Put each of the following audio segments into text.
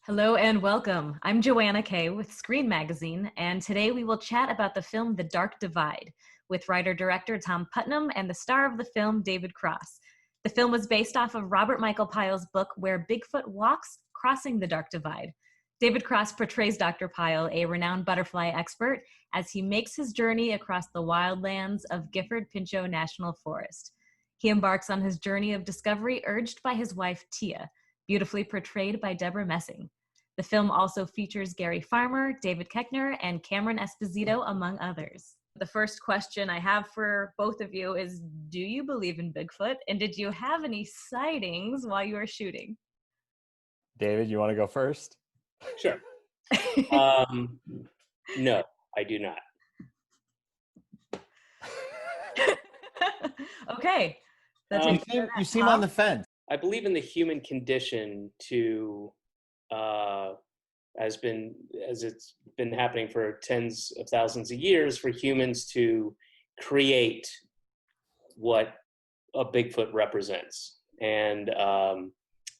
Hello and welcome. I'm Joanna Kay with Screen Magazine, and today we will chat about the film The Dark Divide with writer-director Tom Putnam and the star of the film, David Cross. The film was based off of Robert Michael Pyle's book, Where Bigfoot Walks, Crossing the Dark Divide. David Cross portrays Dr. Pyle, a renowned butterfly expert, as he makes his journey across the wildlands of Gifford-Pinchot National Forest. He embarks on his journey of discovery urged by his wife, Tia, beautifully portrayed by Debra Messing. The film also features Gary Farmer, David Koechner, and Cameron Esposito, among others. The first question I have for both of you is, do you believe in Bigfoot? And did you have any sightings while you were shooting? David, you want to go first? Sure. No, I do not. Okay. You seem on the fence. I believe in the human condition to, as it's been happening for tens of thousands of years, for humans to create what a Bigfoot represents. And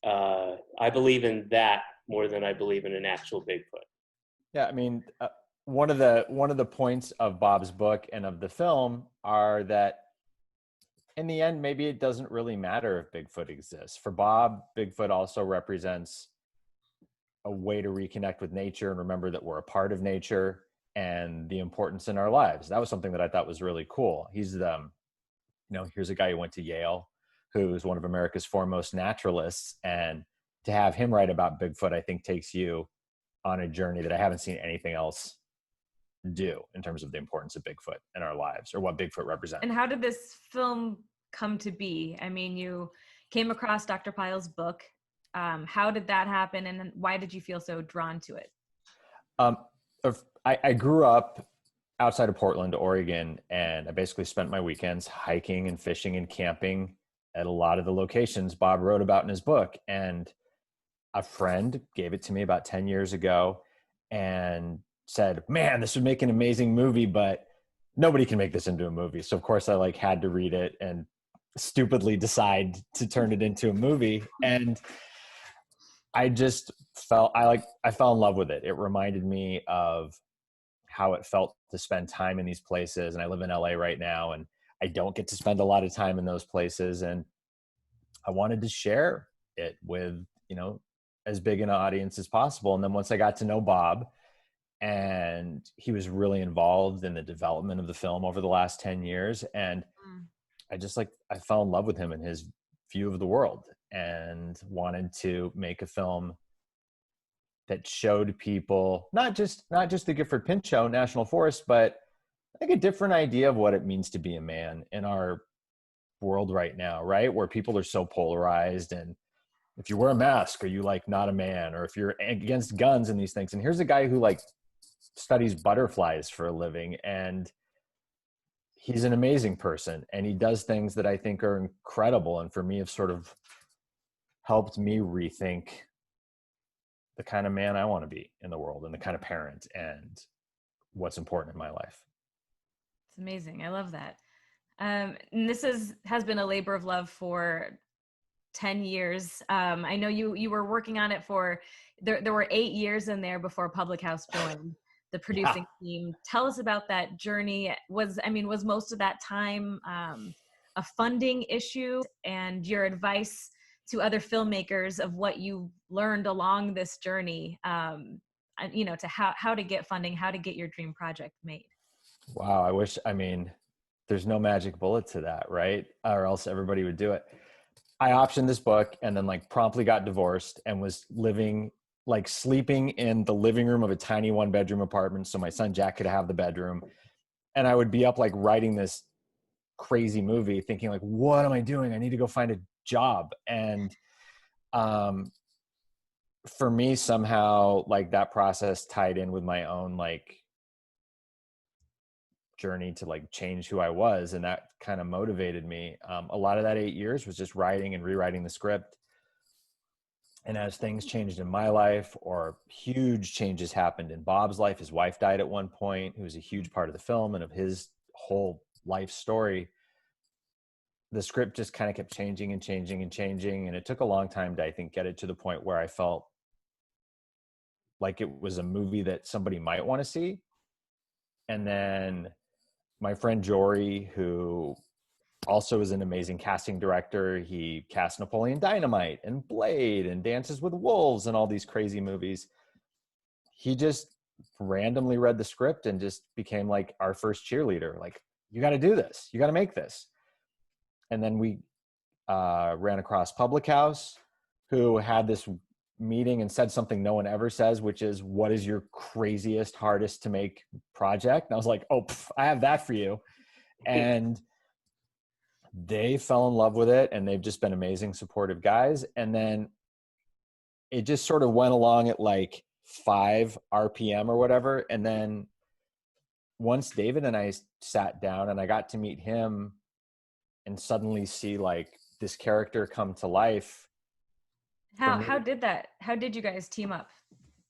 I believe in that more than I believe in an actual Bigfoot. Yeah, I mean, one of the points of Bob's book and of the film are that in the end, maybe it doesn't really matter if Bigfoot exists. For Bob, Bigfoot also represents a way to reconnect with nature and remember that we're a part of nature and the importance in our lives. That was something that I thought was really cool. Here's a guy who went to Yale, who's one of America's foremost naturalists, and to have him write about Bigfoot, I think takes you on a journey that I haven't seen anything else do in terms of the importance of Bigfoot in our lives or what Bigfoot represents. And how did this film come to be? I mean, you came across Dr. Pyle's book. How did that happen, and why did you feel so drawn to it? I grew up outside of Portland, Oregon, and I basically spent my weekends hiking and fishing and camping at a lot of the locations Bob wrote about in his book. And a friend gave it to me about 10 years ago and said, man, this would make an amazing movie, but nobody can make this into a movie. So of course I had to read it and stupidly decide to turn it into a movie. And I just I fell in love with it. It reminded me of how it felt to spend time in these places. And I live in LA right now, and I don't get to spend a lot of time in those places. And I wanted to share it with, as big an audience as possible. And then once I got to know Bob, and he was really involved in the development of the film over the last 10 years. And I fell in love with him and his view of the world, and wanted to make a film that showed people not just the Gifford Pinchot National Forest, but like a different idea of what it means to be a man in our world right now, right? Where people are so polarized, and if you wear a mask, are you not a man, or if you're against guns and these things. And here's a guy who studies butterflies for a living, and he's an amazing person, and he does things that I think are incredible, and for me have sort of helped me rethink the kind of man I want to be in the world, and the kind of parent, and what's important in my life. It's amazing. I love that. And this has been a labor of love for 10 years. I know you were working on it there were 8 years in there before Public House joined the producing team. Tell us about that journey. Was most of that time a funding issue, and your advice to other filmmakers of what you learned along this journey, to how to get funding, how to get your dream project made? Wow. There's no magic bullet to that, right? Or else everybody would do it. I optioned this book and then promptly got divorced and was sleeping in the living room of a tiny 1-bedroom apartment so my son Jack could have the bedroom. And I would be up writing this crazy movie thinking what am I doing? I need to go find a job. And for me, somehow that process tied in with my own journey to change who I was, and that kind of motivated me. A lot of that 8 years was just writing and rewriting the script. And as things changed in my life, or huge changes happened in Bob's life, his wife died at one point, who was a huge part of the film and of his whole life story, the script just kind of kept changing and changing and changing. And it took a long time to, I think, get it to the point where I felt like it was a movie that somebody might want to see. And then my friend Jory, who also is an amazing casting director, he cast Napoleon Dynamite and Blade and Dances with Wolves and all these crazy movies. He just randomly read the script and just became like our first cheerleader. Like, you got to do this. You got to make this. And then we ran across Public House, who had this meeting and said something no one ever says, which is, what is your craziest, hardest to make project? And I was like, oh, I have that for you. And they fell in love with it, and they've just been amazing, supportive guys. And then it just sort of went along at like 5 RPM or whatever. And then once David and I sat down and I got to meet him and suddenly see like this character come to life. How did you guys team up?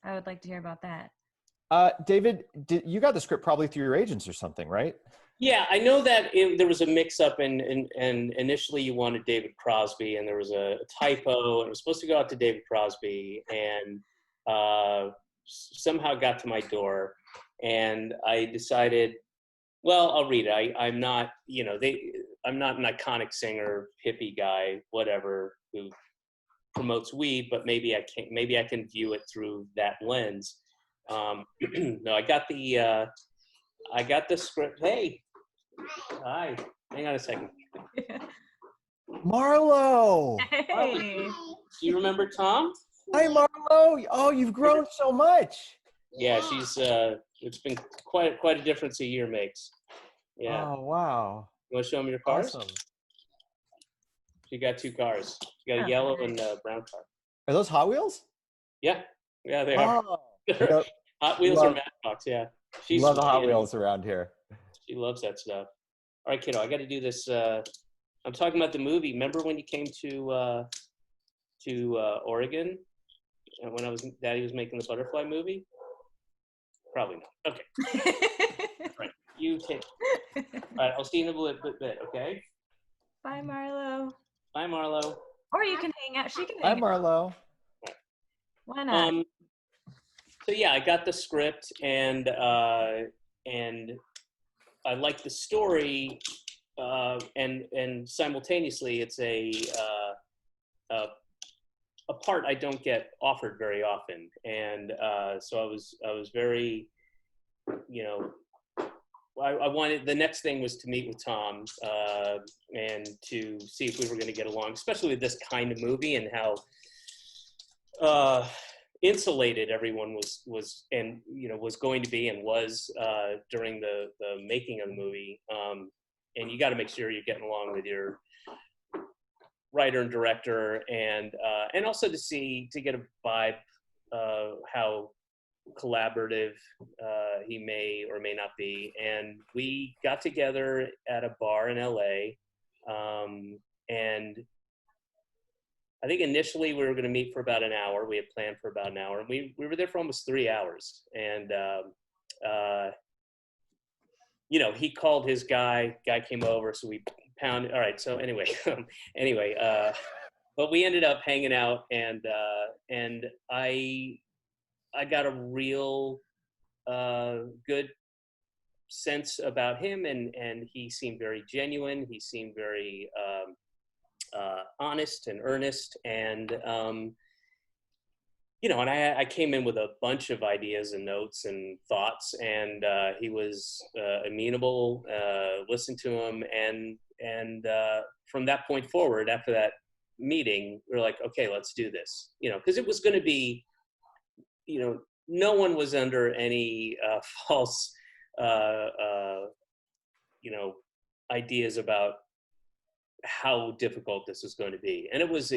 I would like to hear about that. David, you got the script probably through your agents or something, right? Yeah, I know that there was a mix-up, and initially you wanted David Crosby, and there was a typo, and it was supposed to go out to David Crosby, and somehow got to my door, and I decided, well, I'll read it. I'm not, I'm not an iconic singer, hippie guy, whatever, who promotes weed, but maybe I can view it through that lens. No, I got the script. Hey. Hi. Hang on a second. Marlo. Hey. Do you remember Tom? Hi, Marlo. Oh, you've grown so much. Yeah, she's. It's been quite a difference a year makes. Yeah. Oh, wow. You want to show them your cars? Awesome. She got 2 cars. She got a yellow and a brown car. Are those Hot Wheels? Yeah. Yeah, they are. Yep. Hot Wheels or Matchbox. Yeah. She's love the Hot Wheels around here. She loves that stuff. All right, kiddo, I got to do this. I'm talking about the movie. Remember when you came to Oregon, and when Daddy was making the butterfly movie? Probably not. Okay. All right, you take. All right, I'll see you in a bit. Okay. Bye, Marlo. Bye, Marlo. Or you can hang out. She can Hi, hang out. Marlo. Why not? So yeah, I got the script, and I like the story, and simultaneously it's a part I don't get offered very often, and so I was very, I wanted, the next thing was to meet with Tom and to see if we were going to get along, especially with this kind of movie and how insulated everyone was and was going to be and was during the making of the movie, and you got to make sure you're getting along with your writer and director, and also to get a vibe how collaborative he may or may not be. And we got together at a bar in LA, and I think initially we were going to meet for about an hour. We had planned for about an hour, and we were there for almost 3 hours. And he called his guy came over, so we pounded. All right, so anyway, but we ended up hanging out, and I got a real good sense about him, and he seemed very genuine. He seemed very honest and earnest, and and I came in with a bunch of ideas and notes and thoughts, and he was amenable, listened to him, and from that point forward, after that meeting, we were like, okay, let's do this, because it was going to be, no one was under any false, ideas about how difficult this was going to be. And it was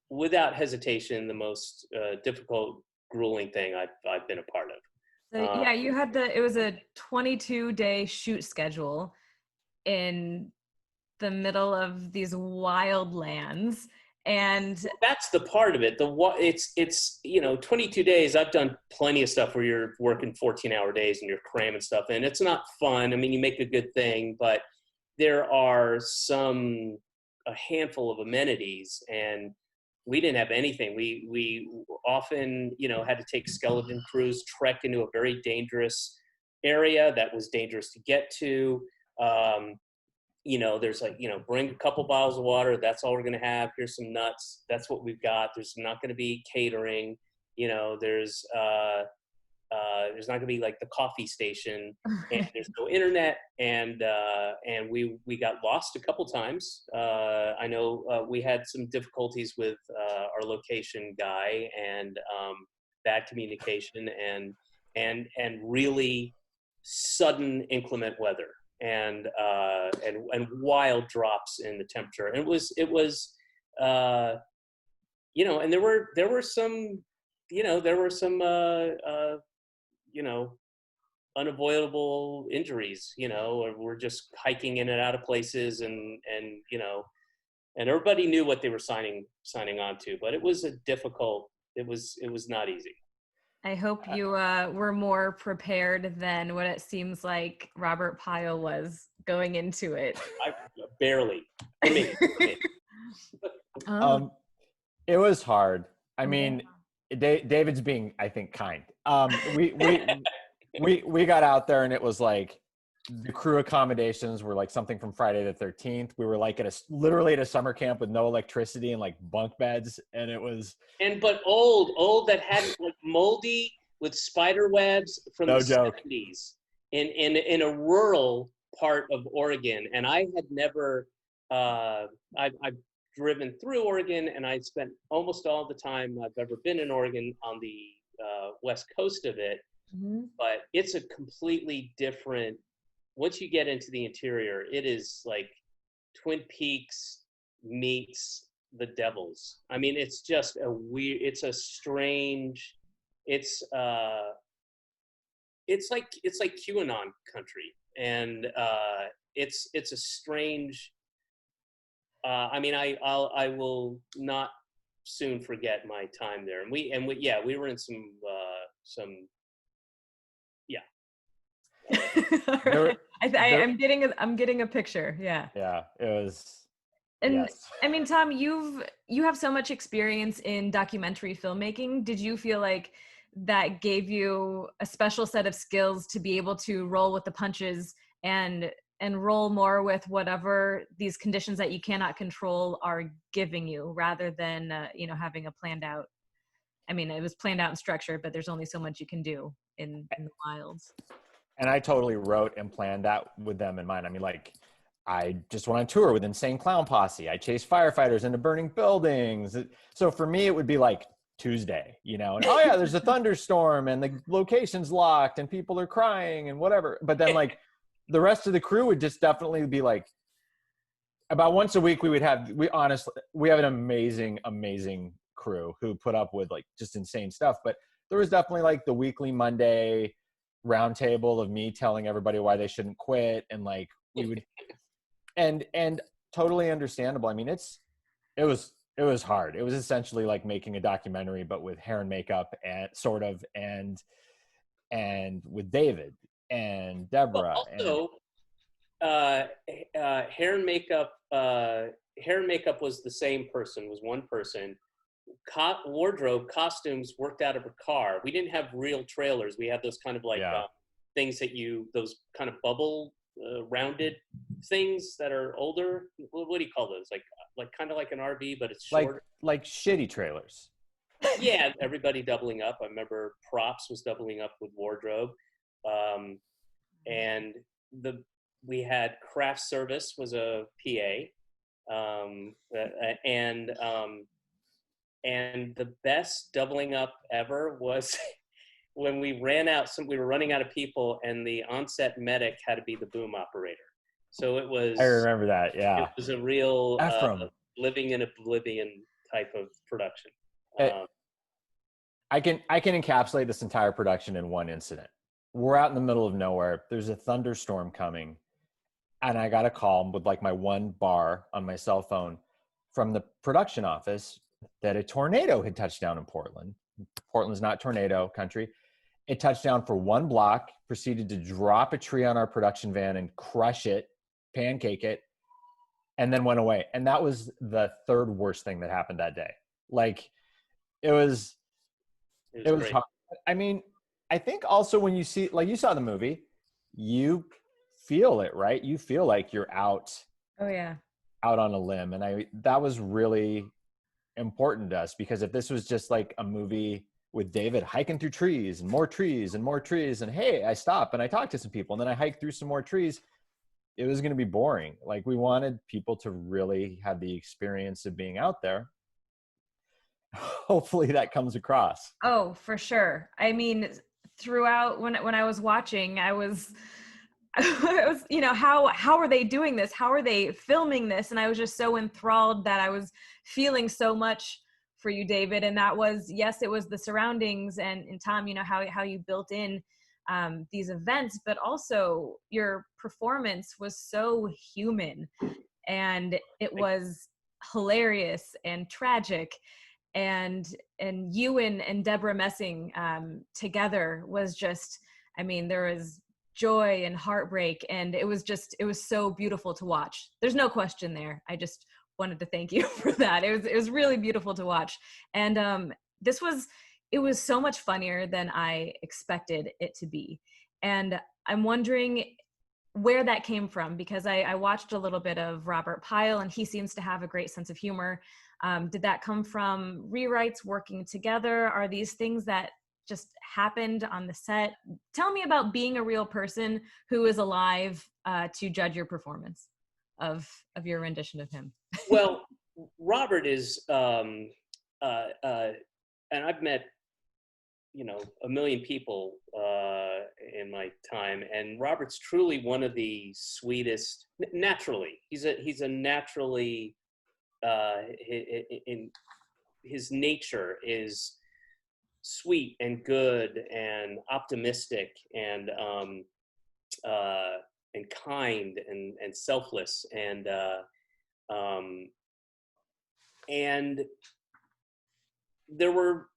without hesitation the most difficult, grueling thing I've been a part of. So, yeah, you had it was a 22-day shoot schedule in the middle of these wildlands. And that's the part of it. It's 22 days. I've done plenty of stuff where you're working 14-hour days and you're cramming stuff in. It's not fun. I mean, you make a good thing, but there are a handful of amenities, and we didn't have anything. often, had to take skeleton crews, trek into a very dangerous area that was dangerous to get to. There's like, bring a couple bottles of water. That's all we're going to have. Here's some nuts. That's what we've got. There's not going to be catering. There's not going to be like the coffee station, and there's no internet. And we got lost a couple times. I know we had some difficulties with our location guy, and bad communication, and really sudden inclement weather, and wild drops in the temperature. And it was and there were some unavoidable injuries, or we're just hiking in and out of places, and everybody knew what they were signing on to, but it was it was not easy. I hope you were more prepared than what it seems like Robert Pyle was going into it. Barely. For me. It was hard. I mean, David's being, I think, kind. We got out there, and it was like the crew accommodations were like something from Friday the 13th. We were like literally at a summer camp with no electricity and like bunk beds, and it was but old that had like moldy with spider webs from the 70s in a rural part of Oregon. And I had never I've driven through Oregon, and I spent almost all the time I've ever been in Oregon on the west coast of it. Mm-hmm. But it's a completely different, once you get into the interior, it is like Twin Peaks meets the Devils. I mean, it's just it's a strange, it's like QAnon country. And it's a strange, I mean, I will not soon forget my time there. And we were in some Right. I'm getting a picture. Yeah. Yeah, it was. And yes. I mean, Tom, you have so much experience in documentary filmmaking. Did you feel like that gave you a special set of skills to be able to roll with the punches and roll more with whatever these conditions that you cannot control are giving you, rather than having a planned out? I mean, it was planned out and structured, but there's only so much you can do in the wilds. And I totally wrote and planned that with them in mind. I mean, like, I just went on tour with Insane Clown Posse. I chased firefighters into burning buildings. So for me, it would be like Tuesday, and oh yeah, there's a thunderstorm and the location's locked and people are crying and whatever. But then like the rest of the crew would just definitely be like, about once a week we have an amazing crew who put up with like just insane stuff. But there was definitely like the weekly Monday roundtable of me telling everybody why they shouldn't quit, and like we would and totally understandable. I mean, it was hard. It was essentially like making a documentary, but with hair and makeup and sort of, and with David and Debra. Also, hair and makeup was the same person, was one person. Wardrobe, costumes worked out of a car. We didn't have real trailers. We had those kind of like things that those kind of bubble rounded things that are older. What do you call those? Like kind of like an RV, but it's shorter. Like shitty trailers. Yeah, everybody doubling up. I remember props was doubling up with wardrobe, and we had craft service was a PA, and the best doubling up ever was when we ran out. We were running out of people, and the on-set medic had to be the boom operator. So it was. I remember that. Yeah, it was a real living in oblivion type of production. I can encapsulate this entire production in one incident. We're out in the middle of nowhere. There's a thunderstorm coming, and I got a call with like my one bar on my cell phone from the production office that a tornado had touched down in Portland. Portland's not tornado country. It touched down for one block, proceeded to drop a tree on our production van and crush it, pancake it, and then went away. And that was the third worst thing that happened that day. Like, it was It was great. hard. I mean, I think also when you see, like you saw the movie, you feel it, right? You feel like you're Oh yeah. out on a limb. And that was really important to us, because if this was just like a movie with David hiking through trees and more trees and more trees, and hey, I stop and I talk to some people and then I hike through some more trees, it was going to be boring. Like, we wanted people to really have the experience of being out there. Hopefully that comes across. Oh, for sure. I mean, throughout when I was watching, I was I was, how are they doing this? How are they filming this? And I was just so enthralled that I was feeling so much for you, David. And that was, yes, it was the surroundings, and Tom, how you built in these events, but also your performance was so human, and it was hilarious and tragic. And you and Debra Messing together was just, I mean, there was joy and heartbreak, and it was so beautiful to watch. There's no question there. I just wanted to thank you for that. It was really beautiful to watch. And it was so much funnier than I expected it to be. And I'm wondering where that came from, because I watched a little bit of Robert Pyle, and he seems to have a great sense of humor. Did that come from rewrites working together? Are these things that just happened on the set? Tell me about being a real person who is alive to judge your performance of your rendition of him. Well, Robert is, and I've met, a million people in my time, and Robert's truly one of the sweetest. Naturally, he's a naturally, in his nature is sweet and good and optimistic and kind and selfless, and there were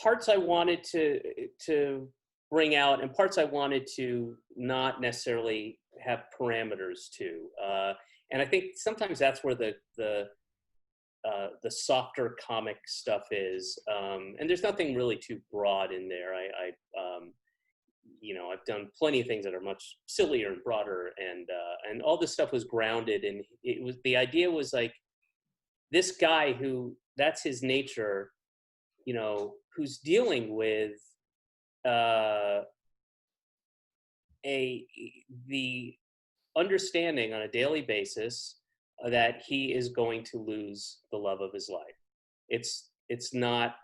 parts I wanted to bring out and parts I wanted to not necessarily have parameters to, and I think sometimes that's where the softer comic stuff is, and there's nothing really too broad in there. I've done plenty of things that are much sillier and broader, and all this stuff was grounded, and the idea was like, this guy who, that's his nature, who's dealing with the understanding on a daily basis that he is going to lose the love of his life. It's not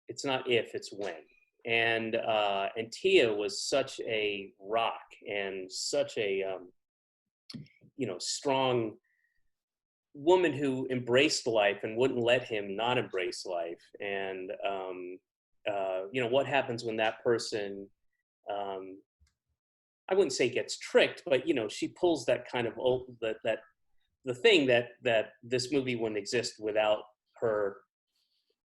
if, it's when. And Tia was such a rock and such a strong woman who embraced life and wouldn't let him not embrace life. And what happens when that person, I wouldn't say gets tricked, but she pulls that kind of the thing that this movie wouldn't exist without her,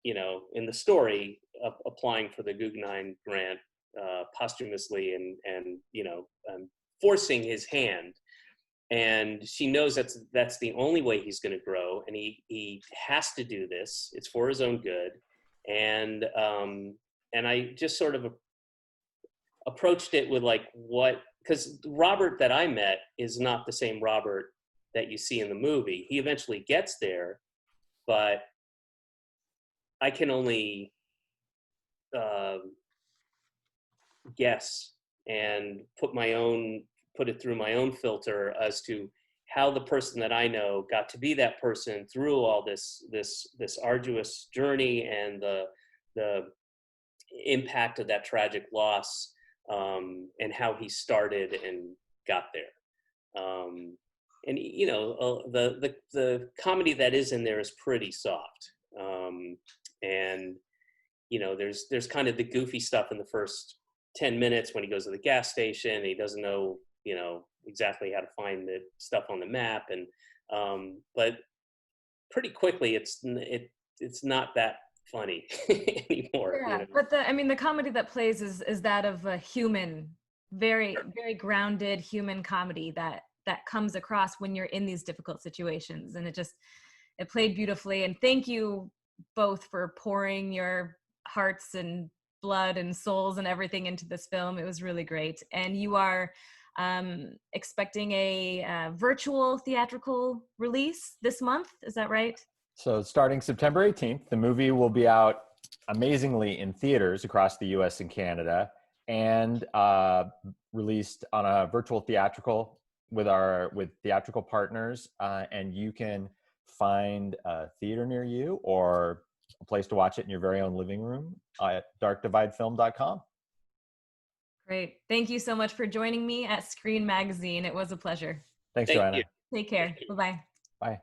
in the story, applying for the Guggenheim grant posthumously and forcing his hand. And she knows that's the only way he's going to grow, and he has to do this. It's for his own good. And I just sort of approached it with like, because Robert that I met is not the same Robert that you see in the movie. He eventually gets there, but I can only guess and put it through my own filter as to how the person that I know got to be that person through all this arduous journey and the impact of that tragic loss, and how he started and got there. And the comedy that is in there is pretty soft. And there's kind of the goofy stuff in the first 10 minutes when he goes to the gas station and he doesn't know exactly how to find the stuff on the map, and but pretty quickly it's not that funny anymore. Yeah, but the comedy that plays is that of a human, very, very grounded human comedy that comes across when you're in these difficult situations, and it played beautifully. And thank you both for pouring your hearts and blood and souls and everything into this film. It was really great. And you are expecting a virtual theatrical release this month. Is that right? So starting September 18th, the movie will be out amazingly in theaters across the US and Canada, and released on a virtual theatrical with theatrical partners. And you can find a theater near you or a place to watch it in your very own living room at darkdividefilm.com. Great. Thank you so much for joining me at Screen Magazine. It was a pleasure. Thanks, Thank Joanna. you. Take care. Bye-bye. Bye.